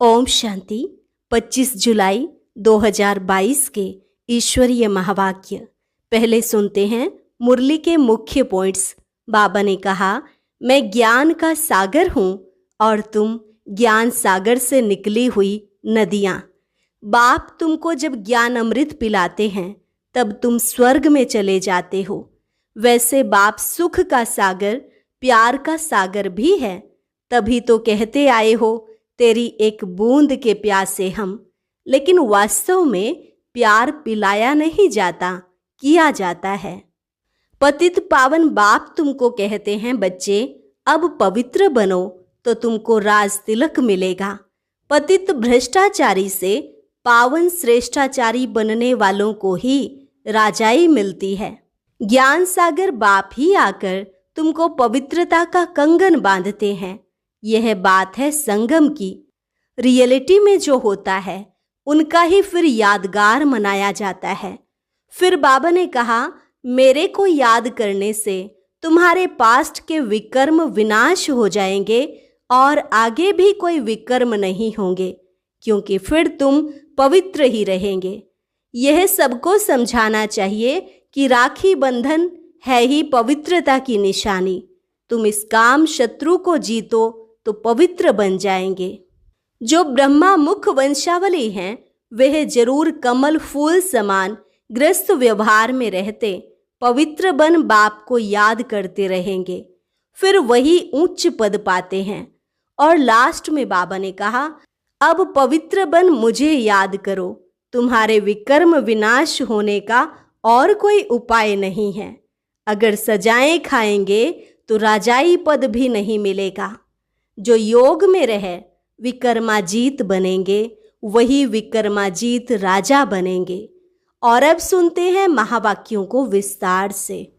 ओम शांति। 25 जुलाई 2022 के ईश्वरीय महावाक्य। पहले सुनते हैं मुरली के मुख्य पॉइंट्स। बाबा ने कहा, मैं ज्ञान का सागर हूँ और तुम ज्ञान सागर से निकली हुई नदियाँ। बाप तुमको जब ज्ञान अमृत पिलाते हैं तब तुम स्वर्ग में चले जाते हो। वैसे बाप सुख का सागर, प्यार का सागर भी है। तभी तो कहते आए हो, तेरी एक बूंद के प्यासे हम। लेकिन वास्तव में प्यार पिलाया नहीं जाता, किया जाता है। पतित पावन बाप तुमको कहते हैं, बच्चे अब पवित्र बनो तो तुमको राज तिलक मिलेगा। पतित भ्रष्टाचारी से पावन श्रेष्ठाचारी बनने वालों को ही राजाई मिलती है। ज्ञान सागर बाप ही आकर तुमको पवित्रता का कंगन बांधते हैं। यह बात है संगम की। रियलिटी में जो होता है उनका ही फिर यादगार मनाया जाता है। फिर बाबा ने कहा, मेरे को याद करने से तुम्हारे पास्ट के विकर्म विनाश हो जाएंगे और आगे भी कोई विकर्म नहीं होंगे, क्योंकि फिर तुम पवित्र ही रहेंगे। यह सबको समझाना चाहिए कि राखी बंधन है ही पवित्रता की निशानी। तुम इस काम शत्रु को जीतो तो पवित्र बन जाएंगे। जो ब्रह्मा मुख वंशावली हैं, वह जरूर कमल फूल समान ग्रस्त व्यवहार में रहते पवित्र बन बाप को याद करते रहेंगे। फिर वही उच्च पद पाते हैं। और लास्ट में बाबा ने कहा, अब पवित्र बन मुझे याद करो। तुम्हारे विकर्म विनाश होने का और कोई उपाय नहीं है। अगर सजाएं खाएंगे तो राजाई पद भी नहीं मिलेगा। जो योग में रहे विकर्माजीत बनेंगे, वही विकर्माजीत राजा बनेंगे। और अब सुनते हैं महावाक्यों को विस्तार से।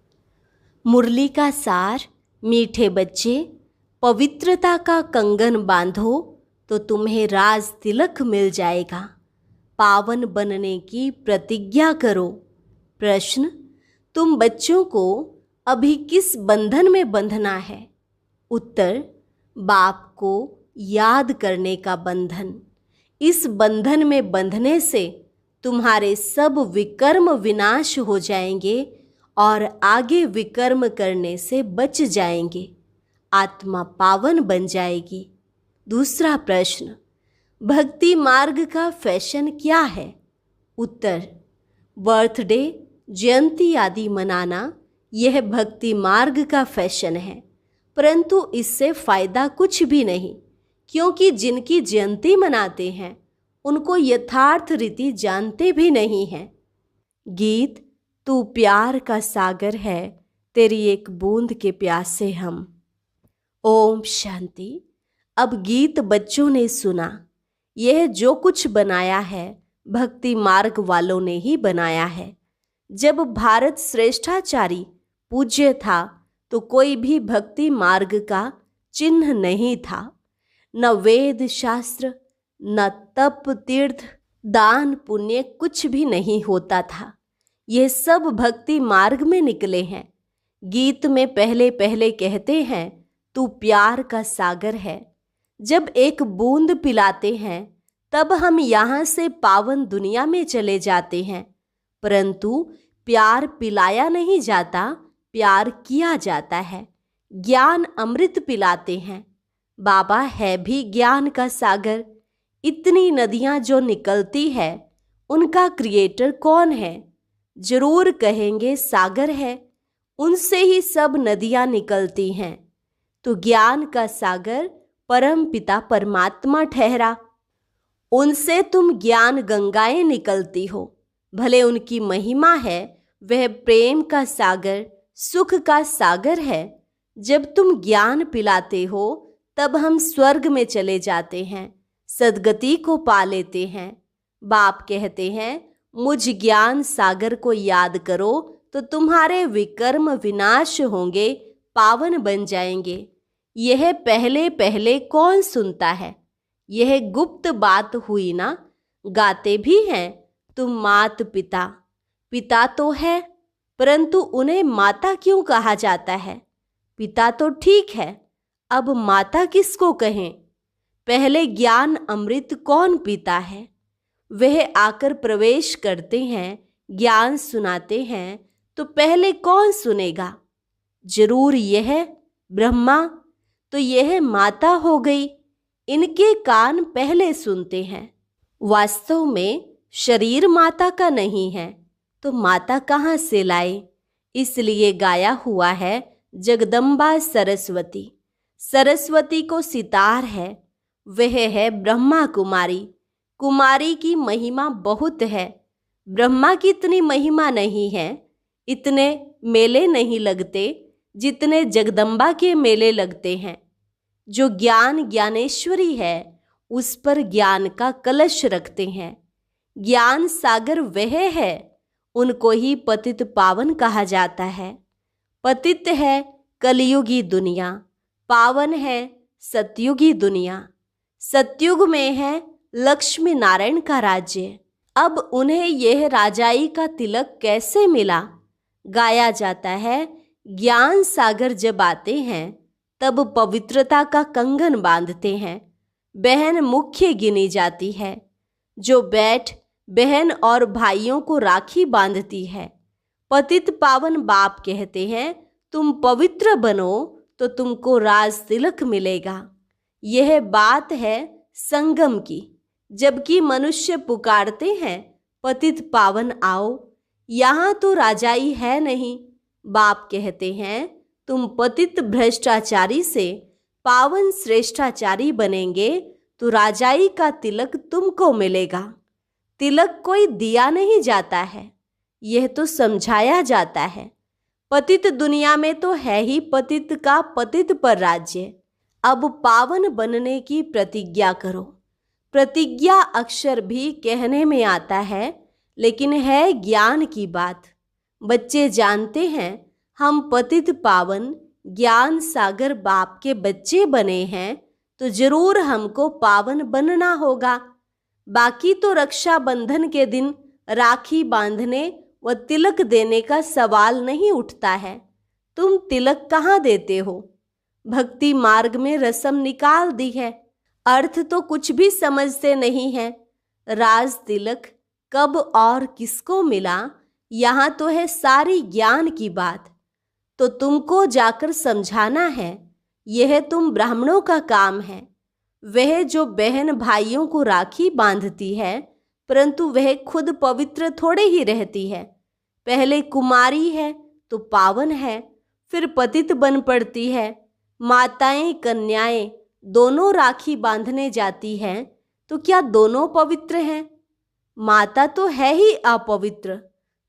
मुरली का सार। मीठे बच्चे, पवित्रता का कंगन बांधो तो तुम्हें राज तिलक मिल जाएगा। पावन बनने की प्रतिज्ञा करो। प्रश्न, तुम बच्चों को अभी किस बंधन में बंधना है? उत्तर, बाप को याद करने का बंधन। इस बंधन में बंधने से तुम्हारे सब विकर्म विनाश हो जाएंगे और आगे विकर्म करने से बच जाएंगे। आत्मा पावन बन जाएगी। दूसरा प्रश्न, भक्ति मार्ग का फैशन क्या है? उत्तर, बर्थडे, जयंती आदि मनाना यह भक्ति मार्ग का फैशन है। परंतु इससे फायदा कुछ भी नहीं, क्योंकि जिनकी जयंती मनाते हैं उनको यथार्थ रीति जानते भी नहीं हैं। गीत, तू प्यार का सागर है, तेरी एक बूंद के प्यासे हम। ओम शांति। अब गीत बच्चों ने सुना। यह जो कुछ बनाया है भक्ति मार्ग वालों ने ही बनाया है। जब भारत श्रेष्ठाचारी पूज्य था तो कोई भी भक्ति मार्ग का चिन्ह नहीं था। न वेद शास्त्र, न तप तीर्थ, दान पुण्य कुछ भी नहीं होता था। ये सब भक्ति मार्ग में निकले हैं। गीत में पहले पहले कहते हैं, तू प्यार का सागर है। जब एक बूंद पिलाते हैं तब हम यहाँ से पावन दुनिया में चले जाते हैं। परंतु प्यार पिलाया नहीं जाता, प्यार किया जाता है। ज्ञान अमृत पिलाते हैं। बाबा है भी ज्ञान का सागर। इतनी नदियाँ जो निकलती है उनका क्रिएटर कौन है? जरूर कहेंगे सागर है। उनसे ही सब नदियाँ निकलती हैं। तो ज्ञान का सागर परम पिता परमात्मा ठहरा। उनसे तुम ज्ञान गंगाएं निकलती हो। भले उनकी महिमा है, वह प्रेम का सागर, सुख का सागर है। जब तुम ज्ञान पिलाते हो तब हम स्वर्ग में चले जाते हैं, सद्गति को पा लेते हैं। बाप कहते हैं, मुझ ज्ञान सागर को याद करो तो तुम्हारे विकर्म विनाश होंगे, पावन बन जाएंगे। यह पहले पहले कौन सुनता है? यह गुप्त बात हुई ना। गाते भी हैं, तुम मात पिता। पिता तो है, परंतु उन्हें माता क्यों कहा जाता है? पिता तो ठीक है, अब माता किसको कहें? पहले ज्ञान अमृत कौन पीता है? वह आकर प्रवेश करते हैं, ज्ञान सुनाते हैं, तो पहले कौन सुनेगा? जरूर यह ब्रह्मा। तो यह माता हो गई, इनके कान पहले सुनते हैं। वास्तव में शरीर माता का नहीं है, तो माता कहाँ से लाए? इसलिए गाया हुआ है जगदम्बा सरस्वती। सरस्वती को सितार है, वह है ब्रह्मा कुमारी। कुमारी की महिमा बहुत है, ब्रह्मा की इतनी महिमा नहीं है। इतने मेले नहीं लगते जितने जगदम्बा के मेले लगते हैं। जो ज्ञान ज्ञानेश्वरी है, उस पर ज्ञान का कलश रखते हैं। ज्ञान सागर वह है, उनको ही पतित पावन कहा जाता है। पतित है कलयुगी दुनिया, पावन है सतयुगी दुनिया। सतयुग में है लक्ष्मी नारायण का राज्य। अब उन्हें यह राजाई का तिलक कैसे मिला? गाया जाता है, ज्ञान सागर जब आते हैं तब पवित्रता का कंगन बांधते हैं। बहन मुख्य गिनी जाती है, जो बैठ बहन और भाइयों को राखी बांधती है। पतित पावन बाप कहते हैं, तुम पवित्र बनो तो तुमको राज तिलक मिलेगा। यह बात है संगम की। जबकि मनुष्य पुकारते हैं, पतित पावन आओ, यहाँ तो राजाई है नहीं। बाप कहते हैं, तुम पतित भ्रष्टाचारी से पावन श्रेष्ठाचारी बनेंगे तो राजाई का तिलक तुमको मिलेगा। तिलक कोई दिया नहीं जाता है, यह तो समझाया जाता है। पतित दुनिया में तो है ही पतित का पतित पर राज्य। अब पावन बनने की प्रतिज्ञा करो। प्रतिज्ञा अक्षर भी कहने में आता है, लेकिन है ज्ञान की बात। बच्चे जानते हैं हम पतित पावन ज्ञान सागर बाप के बच्चे बने हैं, तो जरूर हमको पावन बनना होगा। बाकी तो रक्षाबंधन के दिन राखी बांधने व तिलक देने का सवाल नहीं उठता है। तुम तिलक कहाँ देते हो? भक्ति मार्ग में रस्म निकाल दी है, अर्थ तो कुछ भी समझते नहीं है। राज तिलक कब और किसको मिला, यहाँ तो है सारी ज्ञान की बात। तो तुमको जाकर समझाना है, यह तुम ब्राह्मणों का काम है। वह जो बहन भाइयों को राखी बांधती है, परंतु वह खुद पवित्र थोड़े ही रहती है। पहले कुमारी है तो पावन है, फिर पतित बन पड़ती है। माताएं कन्याएं दोनों राखी बांधने जाती हैं, तो क्या दोनों पवित्र हैं? माता तो है ही अपवित्र,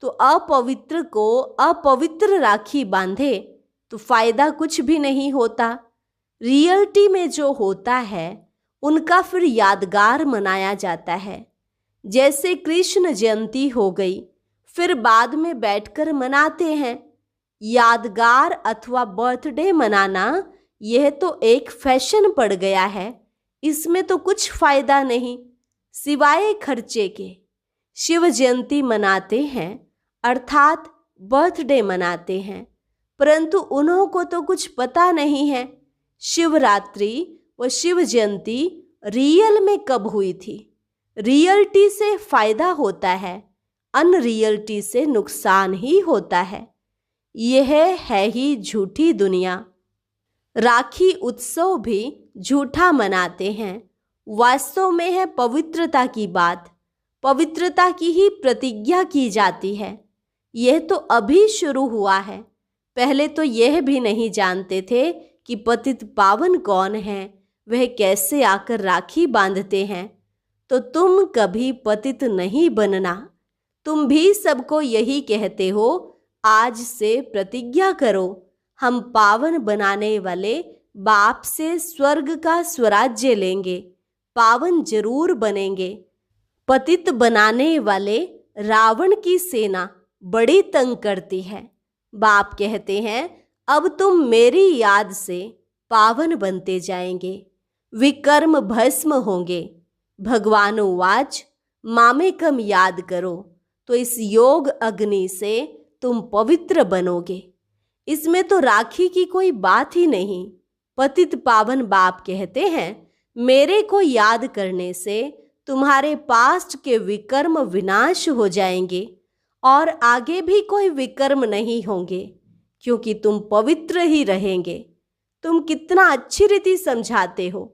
तो अपवित्र को अपवित्र राखी बांधे तो फायदा कुछ भी नहीं होता। रियलिटी में जो होता है उनका फिर यादगार मनाया जाता है। जैसे कृष्ण जयंती हो गई, फिर बाद में बैठकर मनाते हैं। यादगार अथवा बर्थडे मनाना यह तो एक फैशन पड़ गया है, इसमें तो कुछ फायदा नहीं सिवाय खर्चे के। शिव जयंती मनाते हैं अर्थात बर्थडे मनाते हैं, परंतु उन्हों को तो कुछ पता नहीं है शिवरात्रि व शिव जयंती रियल में कब हुई थी। रियलिटी से फायदा होता है, अनरियलिटी से नुकसान ही होता है। यह है ही झूठी दुनिया। राखी उत्सव भी झूठा मनाते हैं, वास्तव में है पवित्रता की बात। पवित्रता की ही प्रतिज्ञा की जाती है। यह तो अभी शुरू हुआ है। पहले तो यह भी नहीं जानते थे कि पतित पावन कौन है, वह कैसे आकर राखी बांधते हैं। तो तुम कभी पतित नहीं बनना। तुम भी सबको यही कहते हो, आज से प्रतिज्ञा करो, हम पावन बनाने वाले बाप से स्वर्ग का स्वराज्य लेंगे, पावन जरूर बनेंगे। पतित बनाने वाले रावण की सेना बड़ी तंग करती है। बाप कहते हैं, अब तुम मेरी याद से पावन बनते जाएंगे, विकर्म भस्म होंगे। भगवान उवाच, मामेकम याद करो, तो इस योग अग्नि से तुम पवित्र बनोगे। इसमें तो राखी की कोई बात ही नहीं। पतित पावन बाप कहते हैं, मेरे को याद करने से तुम्हारे पास्ट के विकर्म विनाश हो जाएंगे और आगे भी कोई विकर्म नहीं होंगे, क्योंकि तुम पवित्र ही रहेंगे। तुम कितना अच्छी रीति समझाते हो।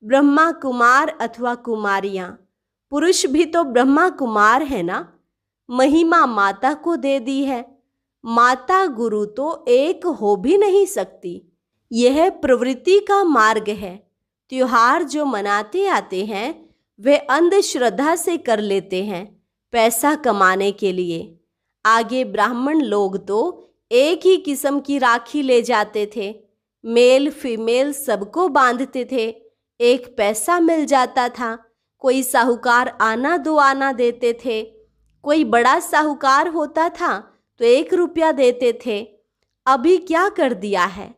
ब्रह्मा कुमार अथवा कुमारियां, पुरुष भी तो ब्रह्मा कुमार है ना। महिमा माता को दे दी है। माता गुरु तो एक हो भी नहीं सकती। यह प्रवृत्ति का मार्ग है। त्योहार जो मनाते आते हैं वे अंधश्रद्धा से कर लेते हैं, पैसा कमाने के लिए। आगे ब्राह्मण लोग तो एक ही किस्म की राखी ले जाते थे, मेल फीमेल सबको बांधते थे, एक पैसा मिल जाता था। कोई साहूकार आना दो आना देते थे। कोई बड़ा साहूकार होता था तो 1 रुपया देते थे। अभी क्या कर दिया है,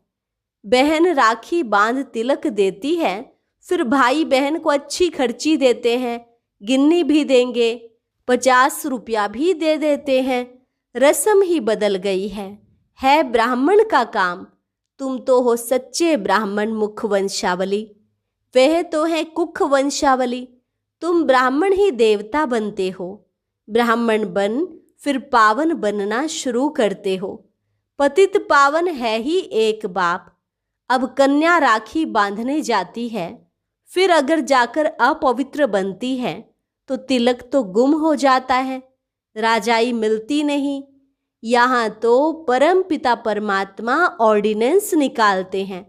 बहन राखी बांध तिलक देती है, फिर भाई बहन को अच्छी खर्ची देते हैं, गिन्नी भी देंगे, 50 रुपया भी दे देते हैं। रस्म ही बदल गई है ब्राह्मण का काम। तुम तो हो सच्चे ब्राह्मण मुख वंशावली, वह तो है कुख वंशावली। तुम ब्राह्मण ही देवता बनते हो। ब्राह्मण बन फिर पावन बनना शुरू करते हो। पतित पावन है ही एक बाप। अब कन्या राखी बांधने जाती है, फिर अगर जाकर अपवित्र बनती है तो तिलक तो गुम हो जाता है, राजाई मिलती नहीं। यहाँ तो परम पिता परमात्मा ऑर्डिनेंस निकालते हैं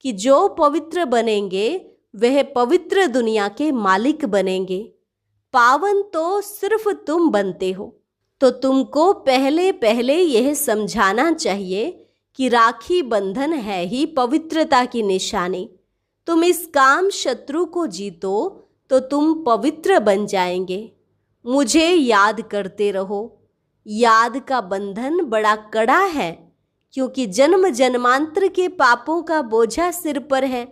कि जो पवित्र बनेंगे वह पवित्र दुनिया के मालिक बनेंगे। पावन तो सिर्फ तुम बनते हो। तो तुमको पहले पहले यह समझाना चाहिए कि राखी बंधन है ही पवित्रता की निशानी। तुम इस काम शत्रु को जीतो तो तुम पवित्र बन जाएंगे। मुझे याद करते रहो। याद का बंधन बड़ा कड़ा है, क्योंकि जन्म जन्मांतर के पापों का बोझा सिर पर है।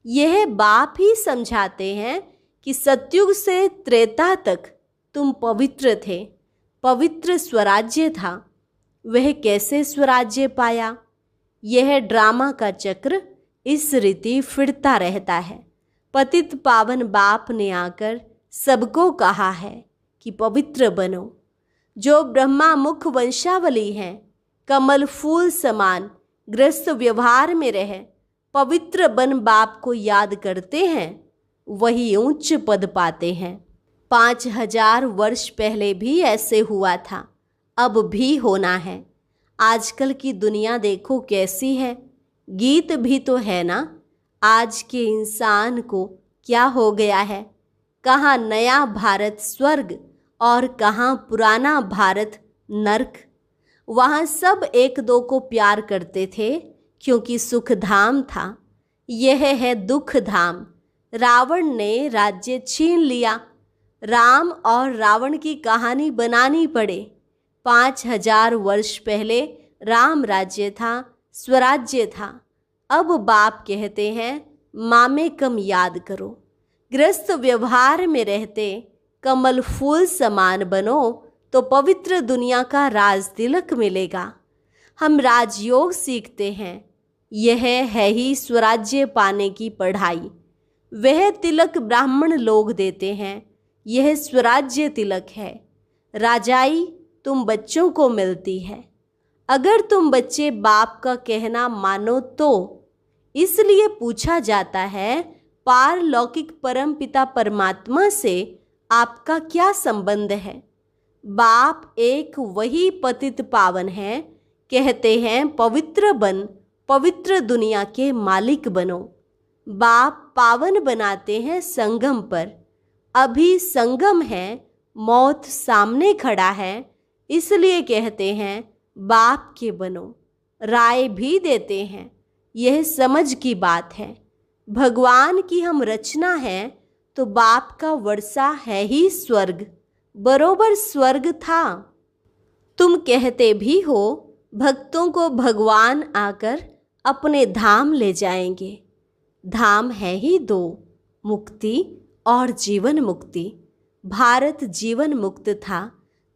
यह बाप ही समझाते हैं कि सतयुग से त्रेता तक तुम पवित्र थे, पवित्र स्वराज्य था। वह कैसे स्वराज्य पाया? यह ड्रामा का चक्र इस रीति फिरता रहता है। पतित पावन बाप ने आकर सबको कहा है कि पवित्र बनो। जो ब्रह्मा मुख वंशावली हैं, कमल फूल समान गृहस्थ व्यवहार में रह पवित्र बन बाप को याद करते हैं, वही उच्च पद पाते हैं। 5000 वर्ष पहले भी ऐसे हुआ था, अब भी होना है। आजकल की दुनिया देखो कैसी है। गीत भी तो है ना, आज के इंसान को क्या हो गया है। कहाँ नया भारत स्वर्ग और कहाँ पुराना भारत नर्क। वहाँ सब एक दो को प्यार करते थे क्योंकि सुख धाम था। यह है दुख धाम। रावण ने राज्य छीन लिया। राम और रावण की कहानी बनानी पड़े। 5000 वर्ष पहले राम राज्य था, स्वराज्य था। अब बाप कहते हैं मामे कम याद करो। गृहस्थ व्यवहार में रहते कमल फूल समान बनो तो पवित्र दुनिया का राज तिलक मिलेगा। हम राजयोग सीखते हैं। यह है ही स्वराज्य पाने की पढ़ाई। वह तिलक ब्राह्मण लोग देते हैं। यह स्वराज्य तिलक है। राजाई तुम बच्चों को मिलती है। अगर तुम बच्चे बाप का कहना मानो तो। इसलिए पूछा जाता है पारलौकिक परम पिता परमात्मा से आपका क्या संबंध है। बाप एक वही पतित पावन है। कहते हैं पवित्र बन, पवित्र दुनिया के मालिक बनो। बाप पावन बनाते हैं संगम पर। अभी संगम है, मौत सामने खड़ा है, इसलिए कहते हैं बाप के बनो। राय भी देते हैं। यह समझ की बात है। भगवान की हम रचना है तो बाप का वर्षा है ही स्वर्ग, बरोबर स्वर्ग था। तुम कहते भी हो भक्तों को भगवान आकर अपने धाम ले जाएंगे। धाम है ही 2, मुक्ति और जीवन मुक्ति। भारत जीवन मुक्त था,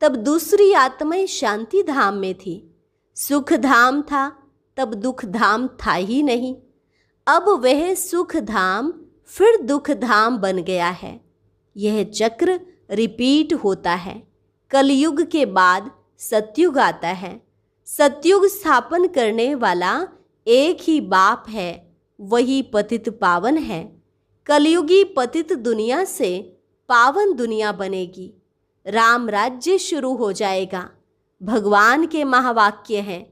तब दूसरी आत्माएं शांति धाम में थी। सुख धाम था, तब दुख धाम था ही नहीं। अब वह सुख धाम फिर दुख धाम बन गया है। यह चक्र रिपीट होता है। कलयुग के बाद सतयुग आता है। सतयुग स्थापन करने वाला एक ही बाप है, वही पतित पावन है। कलयुगी पतित दुनिया से पावन दुनिया बनेगी। राम राज्य शुरू हो जाएगा। भगवान के महावाक्य हैं,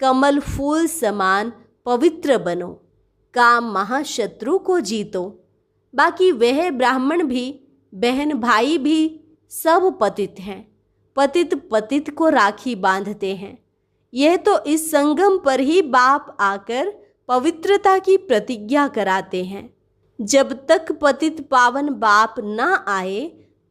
कमल फूल समान पवित्र बनो, काम महाशत्रु को जीतो। बाकी वह ब्राह्मण भी, बहन भाई भी सब पतित हैं। पतित पतित को राखी बांधते हैं। यह तो इस संगम पर ही बाप आकर पवित्रता की प्रतिज्ञा कराते हैं। जब तक पतित पावन बाप न आए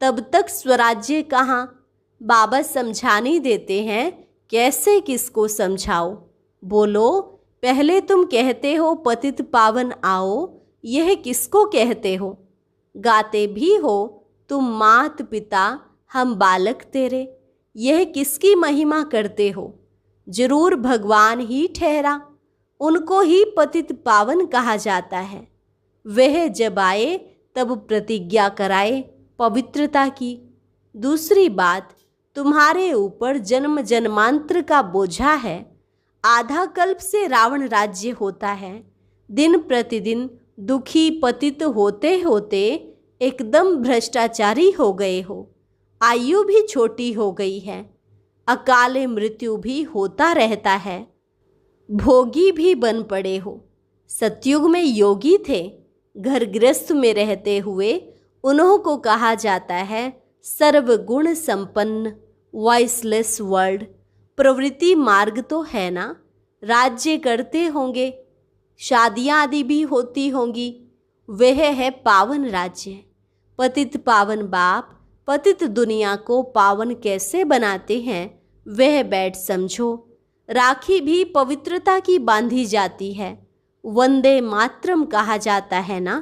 तब तक स्वराज्य कहाँ। बाबा समझाने देते हैं, कैसे किसको समझाओ। बोलो, पहले तुम कहते हो पतित पावन आओ, यह किसको कहते हो। गाते भी हो तुम मात पिता हम बालक तेरे, यह किसकी महिमा करते हो। जरूर भगवान ही ठहरा, उनको ही पतित पावन कहा जाता है। वह जब आए तब प्रतिज्ञा कराए पवित्रता की। दूसरी बात, तुम्हारे ऊपर जन्म जन्मांतर का बोझा है। आधा कल्प से रावण राज्य होता है। दिन प्रतिदिन दुखी पतित होते होते एकदम भ्रष्टाचारी हो गए हो। आयु भी छोटी हो गई है। अकाले मृत्यु भी होता रहता है। भोगी भी बन पड़े हो। सतयुग में योगी थे। घर गृहस्थ में रहते हुए उन्हों को कहा जाता है सर्वगुण संपन्न वॉइसलेस वर्ल्ड। प्रवृत्ति मार्ग तो है ना, राज्य करते होंगे, शादियां आदि भी होती होंगी। वह है पावन राज्य। पतित पावन बाप पतित दुनिया को पावन कैसे बनाते हैं, वह बैठ समझो। राखी भी पवित्रता की बांधी जाती है। वंदे मातरम कहा जाता है ना।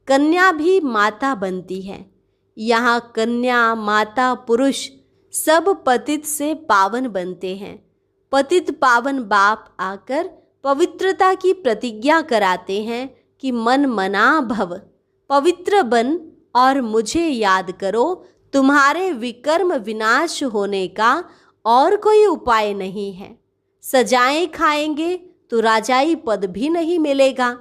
कन्या भी माता बनती है। यहाँ कन्या माता पुरुष सब पतित से पावन बनते हैं। पतित पावन बाप आकर पवित्रता की प्रतिज्ञा कराते हैं कि मन मना भव, पवित्र बन और मुझे याद करो। तुम्हारे विकर्म विनाश होने का और कोई उपाय नहीं है। सजाएं खाएंगे तो राजाई पद भी नहीं मिलेगा।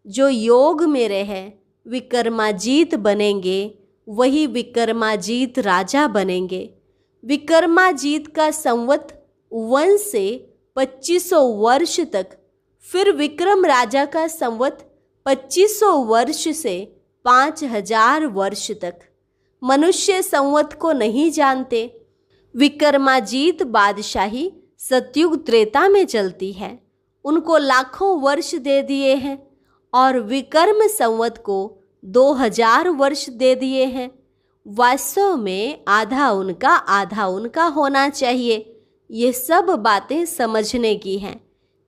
जो योग में रहे विकर्माजीत बनेंगे, वही विकर्माजीत राजा बनेंगे। विकर्माजीत का संवत 1 से 2500 वर्ष तक, फिर विक्रम राजा का संवत 2500 वर्ष से 5000 वर्ष तक। मनुष्य संवत को नहीं जानते। विकर्माजीत बादशाही सतयुग त्रेता में चलती है। उनको लाखों वर्ष दे दिए हैं और विकर्म संवत को 2000 वर्ष दे दिए हैं। वास्तव में आधा उनका होना चाहिए। ये सब बातें समझने की हैं।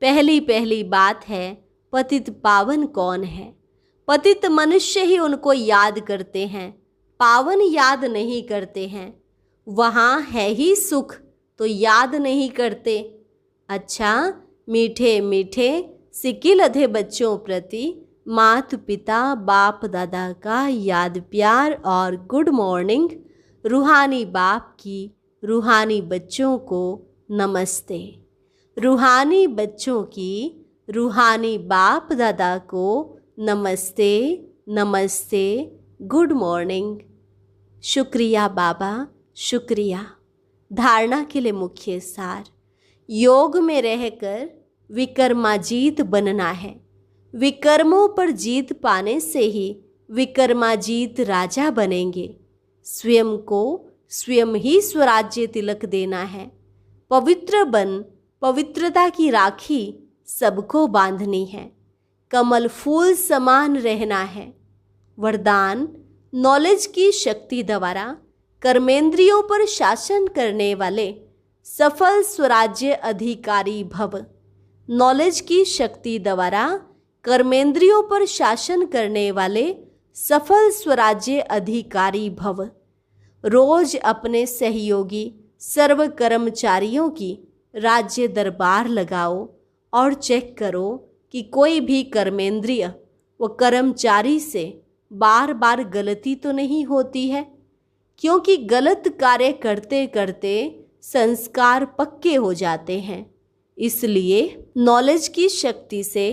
पहली बात है, पतित पावन कौन है। पतित मनुष्य ही उनको याद करते हैं, पावन याद नहीं करते हैं। वहाँ है ही सुख तो याद नहीं करते। अच्छा, मीठे मीठे सिक्के लधे बच्चों प्रति माता पिता बाप दादा का याद प्यार और गुड मॉर्निंग। रूहानी बाप की रूहानी बच्चों को नमस्ते। रूहानी बच्चों की रूहानी बाप दादा को नमस्ते नमस्ते, गुड मॉर्निंग। शुक्रिया बाबा, शुक्रिया। धारणा के लिए मुख्य सार, योग में रहकर विकर्माजीत बनना है। विकर्मों पर जीत पाने से ही विकर्माजीत राजा बनेंगे। स्वयं को स्वयं ही स्वराज्य तिलक देना है। पवित्र बन पवित्रता की राखी सबको बांधनी है। कमल फूल समान रहना है। वरदान, नॉलेज की शक्ति द्वारा कर्मेंद्रियों पर शासन करने वाले सफल स्वराज्य अधिकारी भव। नॉलेज की शक्ति द्वारा कर्मेंद्रियों पर शासन करने वाले सफल स्वराज्य अधिकारी भव। रोज अपने सहयोगी सर्व कर्मचारियों की राज्य दरबार लगाओ और चेक करो कि कोई भी कर्मेंद्रिय व कर्मचारी से बार बार गलती तो नहीं होती है, क्योंकि गलत कार्य करते करते संस्कार पक्के हो जाते हैं। इसलिए नॉलेज की शक्ति से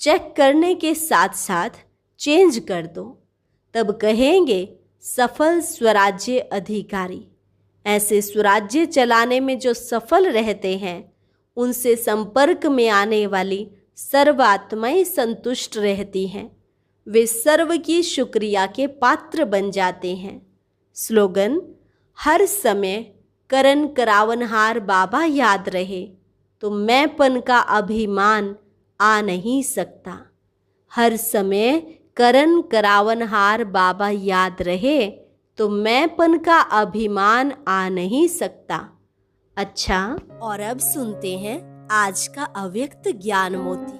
चेक करने के साथ साथ चेंज कर दो, तब कहेंगे सफल स्वराज्य अधिकारी। ऐसे स्वराज्य चलाने में जो सफल रहते हैं, उनसे संपर्क में आने वाली सर्व आत्माएं संतुष्ट रहती हैं। वे सर्व की शुक्रिया के पात्र बन जाते हैं। स्लोगन: हर समय करन करावनहार बाबा याद रहे तो मैंपन का अभिमान आ नहीं सकता। हर समय करन करावनहार बाबा याद रहे तो मैंपन का अभिमान आ नहीं सकता। अच्छा, और अब सुनते हैं आज का अव्यक्त ज्ञान मोती।